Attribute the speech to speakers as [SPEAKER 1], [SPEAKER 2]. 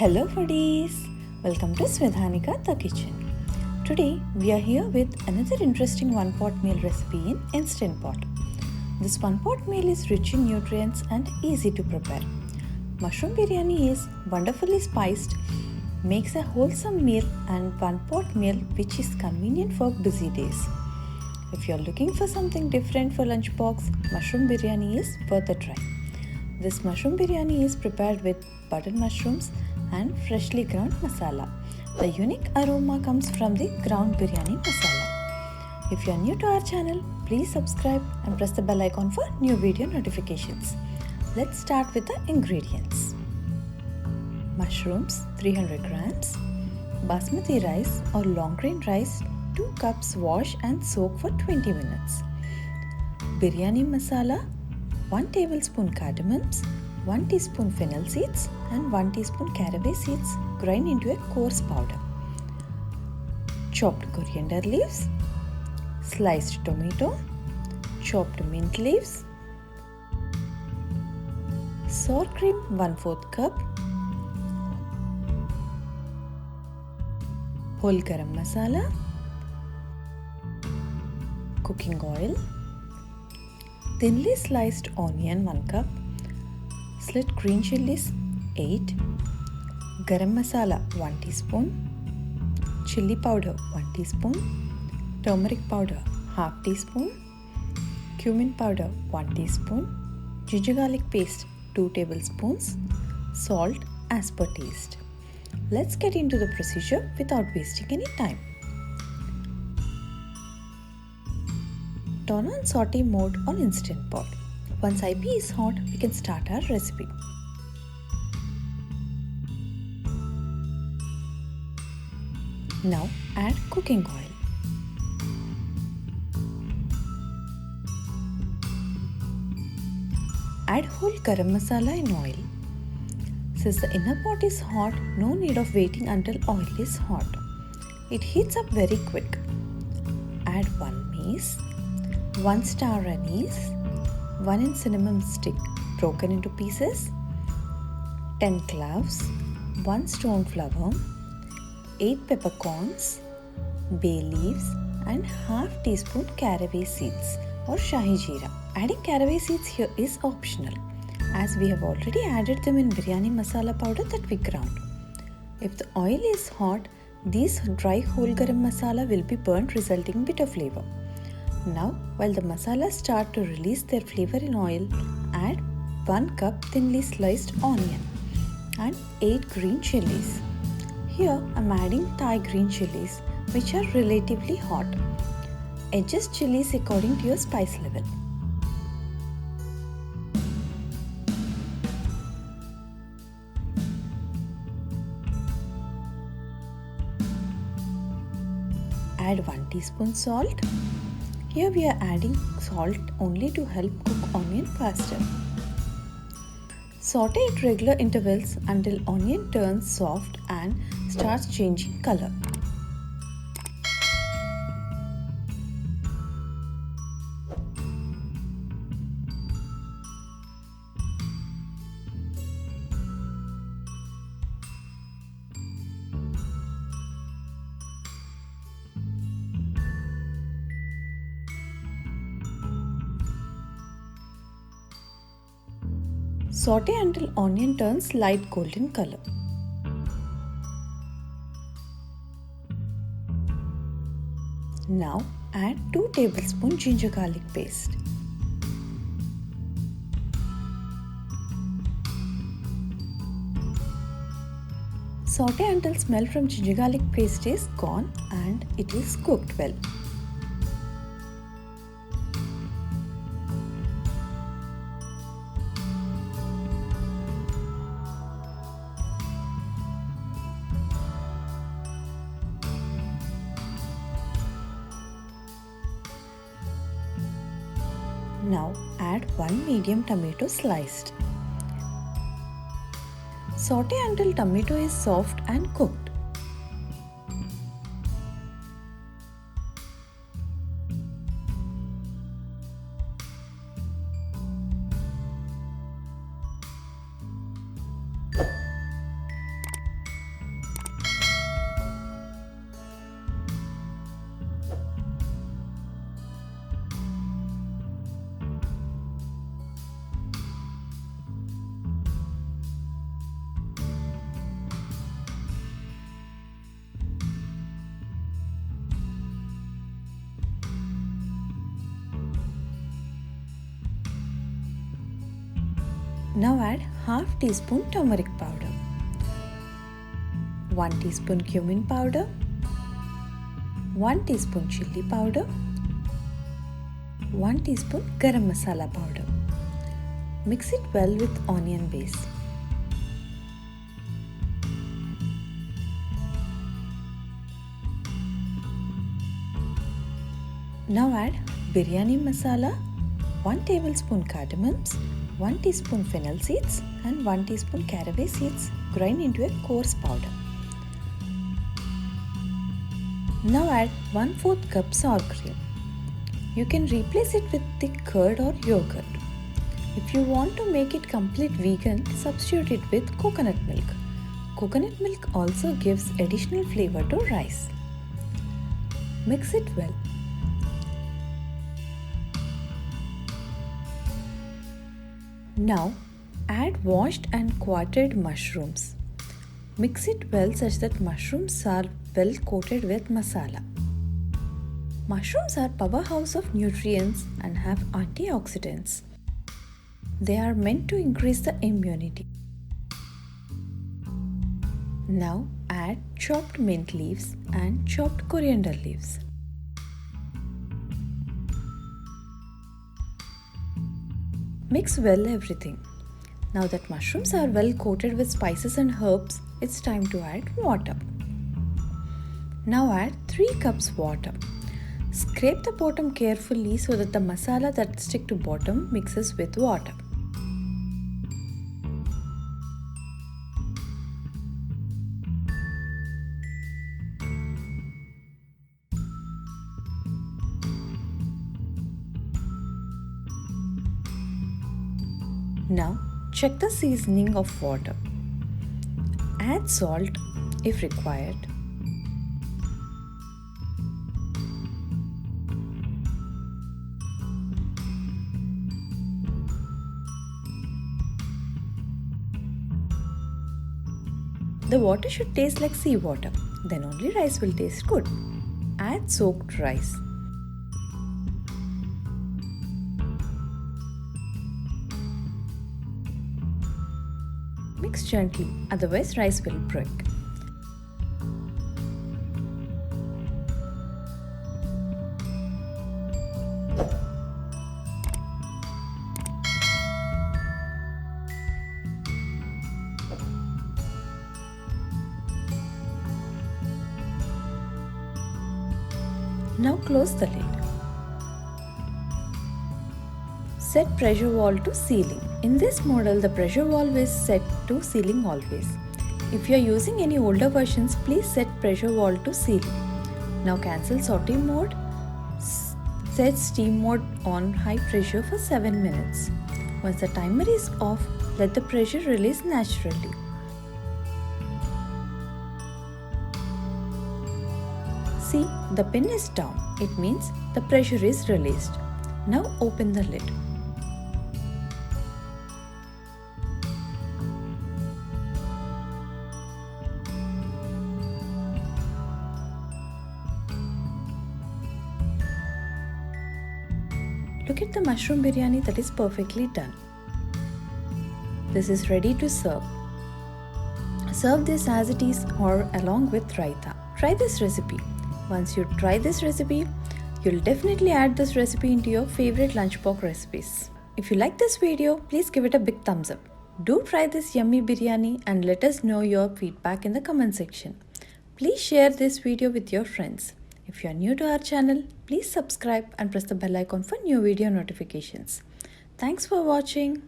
[SPEAKER 1] Hello foodies! Welcome to Svedanika the kitchen. Today we are here with another interesting one pot meal recipe in Instant Pot. This one pot meal is rich in nutrients and easy to prepare. Mushroom biryani is wonderfully spiced, makes a wholesome meal and one pot meal which is convenient for busy days. If you are looking for something different for lunchbox, mushroom biryani is worth a try. This mushroom biryani is prepared with button mushrooms and freshly ground masala. The unique aroma comes from the ground biryani masala. If you are new to our channel, please subscribe and press the bell icon for new video notifications. Let's start with the ingredients. Mushrooms 300 grams, basmati rice or long grain rice 2 cups wash and soak for 20 minutes. Biryani masala 1 tablespoon cardamoms, 1 teaspoon fennel seeds and 1 teaspoon caraway seeds grind into a coarse powder. Chopped coriander leaves, sliced tomato, chopped mint leaves, sour cream 1/4 cup, whole garam masala, cooking oil, thinly sliced onion 1 cup, slit green chilies 8, garam masala 1 teaspoon, chili powder 1 teaspoon, turmeric powder half teaspoon, cumin powder 1 teaspoon, ginger garlic paste 2 tablespoons, salt as per taste. Let's get into the procedure without wasting any time. Turn on saute mode on Instant Pot. Once IP is hot, we can start our recipe. Now add cooking oil. Add whole garam masala in oil. Since the inner pot is hot, no need of waiting until oil is hot. It heats up very quick. Add 1 mace, 1 star anise, 1 cinnamon stick broken into pieces, 10 cloves, 1 stone flower, 8 peppercorns, bay leaves and half teaspoon caraway seeds or shahi jeera. Adding caraway seeds here is optional as we have already added them in biryani masala powder that we ground. If the oil is hot, these dry whole garam masala will be burnt, resulting bitter flavor. Now, while the masala start to release their flavor in oil, add 1 cup thinly sliced onion and 8 green chilies. Here I am adding Thai green chilies which are relatively hot. Adjust chilies according to your spice level. Add 1 teaspoon salt. Here we are adding salt only to help cook onion faster. Saute at regular intervals until onion turns soft and starts changing color. Saute until onion turns light golden color. Now add 2 tablespoons ginger garlic paste. Saute until smell from ginger garlic paste is gone and it is cooked well. Now add 1 medium tomato sliced. Saute until tomato is soft and cooked. Now add half teaspoon turmeric powder, 1 teaspoon cumin powder, 1 teaspoon chilli powder, 1 teaspoon garam masala powder. Mix it well with onion base. Now add biryani masala, 1 tablespoon cardamoms, 1 teaspoon fennel seeds and 1 teaspoon caraway seeds grind into a coarse powder. Now add 1/4 cup sour cream. You can replace it with thick curd or yogurt. If you want to make it complete vegan, substitute it with coconut milk. Coconut milk also gives additional flavor to rice. Mix it well. Now add washed and quartered mushrooms. Mix it well such that mushrooms are well coated with masala. Mushrooms are powerhouse of nutrients and have antioxidants. They are meant to increase the immunity. Now add chopped mint leaves and chopped coriander leaves. Mix well everything. Now that mushrooms are well coated with spices and herbs, it's time to add water. Now add 3 cups water. Scrape the bottom carefully so that the masala that stick to bottom mixes with water. Now check the seasoning of water. Add salt if required. The water should taste like seawater, then only rice will taste good. Add soaked rice. Mix gently, otherwise rice will break. Now close the lid. Set pressure valve to ceiling. In this model, the pressure valve is set to ceiling always. If you are using any older versions, please set pressure valve to ceiling. Now cancel saute mode. Set steam mode on high pressure for 7 minutes. Once the timer is off, let the pressure release naturally. See, the pin is down. It means the pressure is released. Now open the lid. Look at the mushroom biryani that is perfectly done. This is ready to serve. Serve this as it is or along with raita. Try this recipe. Once you try this recipe, you'll definitely add this recipe into your favorite lunchbox recipes. If you like this video, please give it a big thumbs up. Do try this yummy biryani and let us know your feedback in the comment section. Please share this video with your friends. If you are new to our channel, please subscribe and press the bell icon for new video notifications. Thanks for watching.